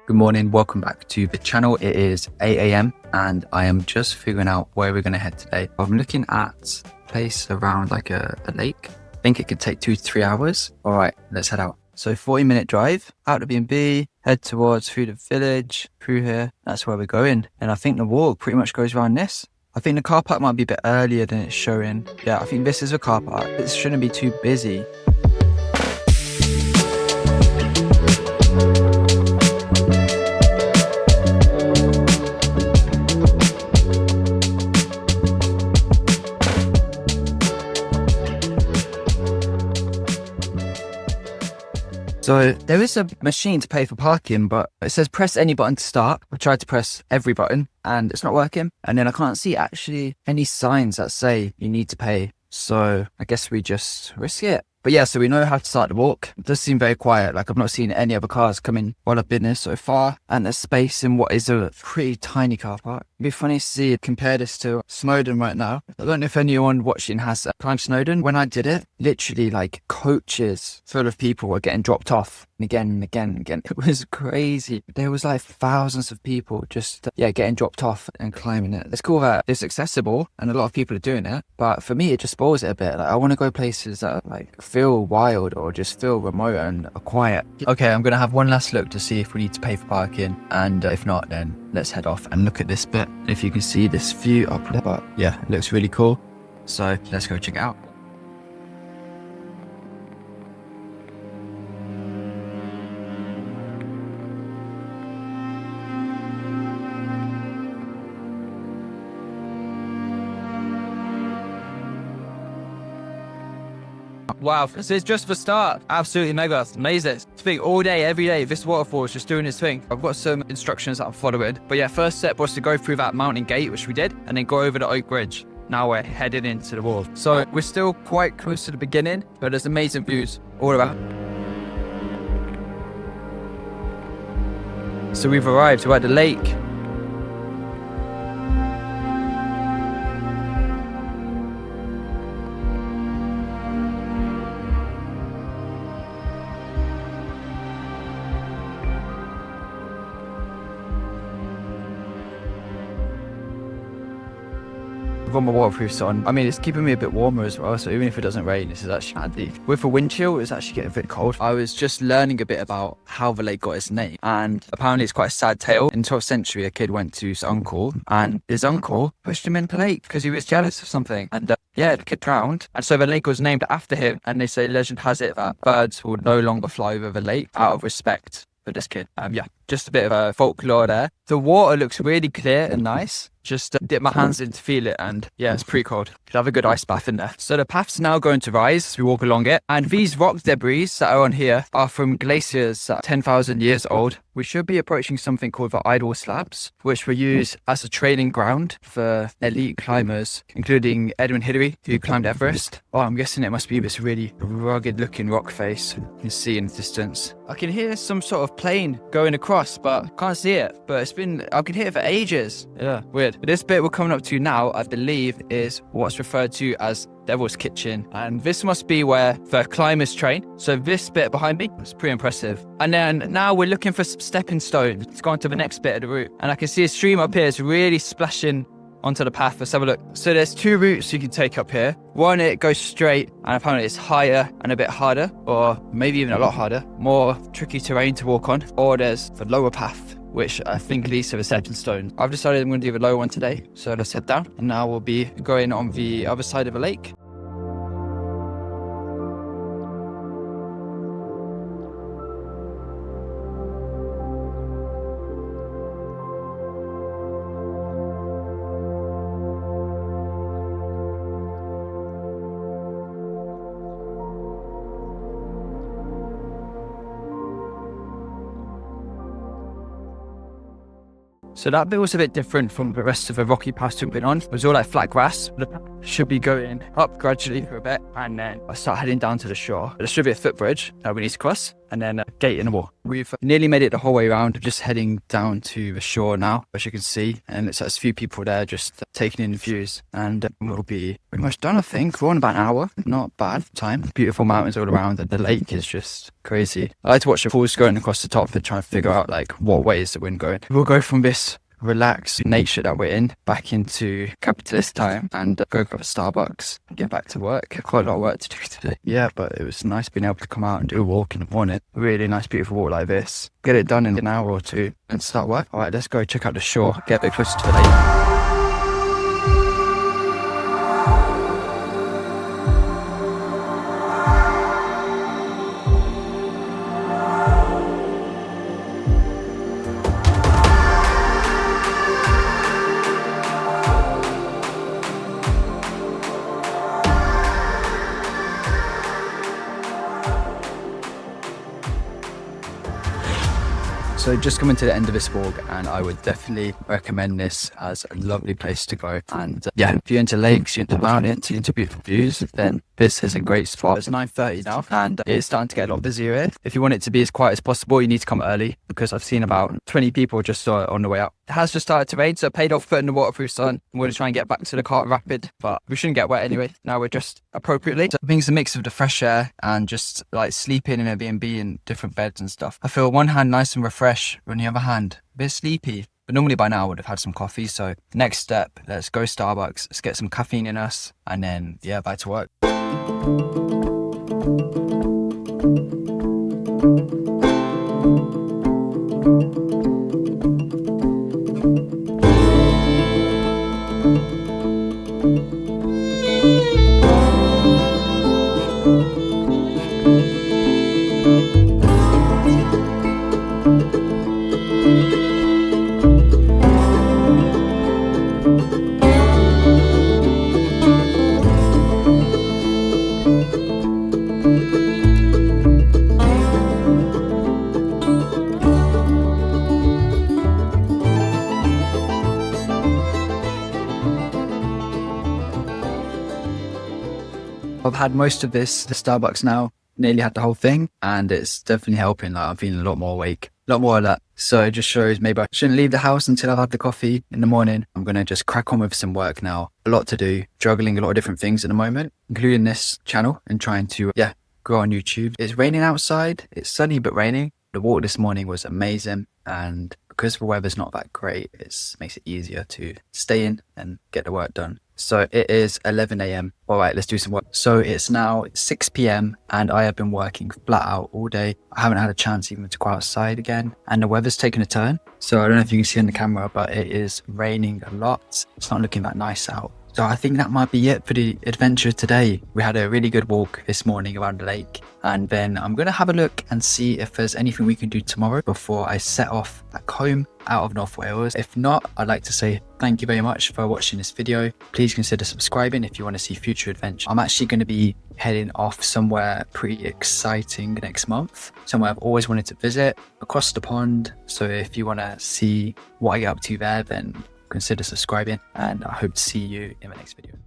Good morning, welcome back to the channel. It is 8 a.m. and I am just figuring out where we're going to head today. I'm looking at a place around like a lake. I think it could take 2 to 3 hours. All right, let's head out. So 40-minute drive, out of Airbnb, head towards through the village, through here. That's where we're going. And I think the walk pretty much goes around this. I think the car park might be a bit earlier than it's showing. Yeah, I think this is a car park. This shouldn't be too busy. So there is a machine to pay for parking, but it says press any button to start. I tried to press every button and it's not working. And then I can't see actually any signs that say you need to pay. So I guess we just risk it. But yeah, so we know how to start the walk. It does seem very quiet. Like I've not seen any other cars coming while I've been here so far. And there's space in what is a pretty tiny car park. It'd be funny to see compare this to Snowdon right now. I don't know if anyone watching has climbed Snowdon. When I did it, literally like coaches full of people were getting dropped off again and again and again. It was crazy. There was like thousands of people just getting dropped off and climbing it. It's cool that it's accessible and a lot of people are doing it. But for me, it just spoils it a bit. Like I want to go places that are like feel wild or just feel remote and quiet. Okay, I'm gonna have one last look to see if we need to pay for parking, and if not, then let's head off and look at this bit. If you can see this view up there, but yeah, it looks really cool. So let's go check it out. Wow, this is just the start. Absolutely mega, amazing. Speak all day, every day, this waterfall is just doing its thing. I've got some instructions that I'm following. But yeah, first step was to go through that mountain gate, which we did, and then go over the oak bridge. Now we're heading into the wall. So we're still quite close to the beginning, but there's amazing views all around. So we've arrived, we're at the lake. Got my waterproofs on. I mean, it's keeping me a bit warmer as well, so even if it doesn't rain, this is actually handy. With the wind chill, it's actually getting a bit cold. I was just learning a bit about how the lake got its name, and apparently it's quite a sad tale. In the 12th century, a kid went to his uncle, and his uncle pushed him into the lake because he was jealous of something, and the kid drowned, and so the lake was named after him. And they say legend has it that birds will no longer fly over the lake out of respect for this kid. Just a bit of folklore there. The water looks really clear and nice. Just dip my hands in to feel it, and yeah, it's pretty cold. Could have a good ice bath in there. So the path's now going to rise as we walk along it, and these rock debris that are on here are from glaciers that are 10,000 years old. We should be approaching something called the idol slabs, which were used as a training ground for elite climbers, including Edwin Hillary, who climbed Everest. Oh, I'm guessing it must be this really rugged looking rock face you can see in the distance. I can hear some sort of plane going across, but I can't see it. But I can hear it for ages. Yeah, weird. But this bit we're coming up to now, I believe, is what's referred to as Devil's Kitchen, and this must be where the climbers train. So this bit behind me is pretty impressive. And then now we're looking for some stepping stones. Let's go on to the next bit of the route, and I can see a stream up here is really splashing onto the path. Let's have a look. So there's 2 routes you can take up here. One, it goes straight, and apparently it's higher and a bit harder, or maybe even a lot harder, more tricky terrain to walk on. Or there's the lower path, which I think leads to the stepping stone. I've decided I'm going to do the lower one today, so let's head down. And now we'll be going on the other side of the lake. So that bit was a bit different from the rest of the rocky paths we've been on. It was all like flat grass. The path should be going up gradually for a bit, and then I start heading down to the shore. There should be a footbridge that we need to cross, and then a gate in the wall. We've nearly made it the whole way around. Just heading down to the shore now, as you can see, and it's a few people there just taking in the views, and we'll be pretty much done, I think. We're on about an hour, not bad time. Beautiful mountains all around, and the lake is just crazy. I like to watch the falls going across the top and trying to figure out like what way is the wind going. We'll go from this relaxed nature that we're in back into capitalist time and go grab a Starbucks, get back to work. Quite a lot of work to do today. Yeah, but it was nice being able to come out and do a walk in the morning. Really nice, beautiful walk like this. Get it done in an hour or two and start work. All right, let's go check out the shore, get a bit closer to the lake. So just coming to the end of this walk, and I would definitely recommend this as a lovely place to go. And yeah, if you're into lakes, you're into mountains, you're into beautiful views, then this is a great spot. It's 9:30 now, and it's starting to get a lot busier here. If you want it to be as quiet as possible, you need to come early, because I've seen about 20 people just saw it on the way up. It has just started to rain, so I paid off putting the waterproof sun. I'm going to try and get back to the car rapid, but we shouldn't get wet anyway. Now we're just appropriately. So I think it's a mix of the fresh air and just like sleeping in Airbnb in different beds and stuff. I feel one hand nice and refreshed, on the other hand a bit sleepy. But normally by now I would have had some coffee. So next step, let's go Starbucks, let's get some caffeine in us, and then yeah, back to work. I've had most of this, the Starbucks now, nearly had the whole thing, and it's definitely helping. Like, I'm feeling a lot more awake, a lot more alert. So it just shows maybe I shouldn't leave the house until I've had the coffee in the morning. I'm going to just crack on with some work now. A lot to do, juggling a lot of different things at the moment, including this channel, and trying to, grow on YouTube. It's raining outside. It's sunny but raining. The walk this morning was amazing, and because the weather's not that great, it makes it easier to stay in and get the work done. So it is 11 a.m. All right, let's do some work. So it's now 6 p.m. and I have been working flat out all day. I haven't had a chance even to go outside again, and the weather's taken a turn. So I don't know if you can see on the camera, but it is raining a lot. It's not looking that nice out. So I think that might be it for the adventure today. We had a really good walk this morning around the lake, and then I'm going to have a look and see if there's anything we can do tomorrow before I set off back home out of North Wales. If not, I'd like to say thank you very much for watching this video. Please consider subscribing if you want to see future adventures. I'm actually going to be heading off somewhere pretty exciting next month, somewhere I've always wanted to visit, across the pond. So if you want to see what I get up to there, then consider subscribing, and I hope to see you in the next video.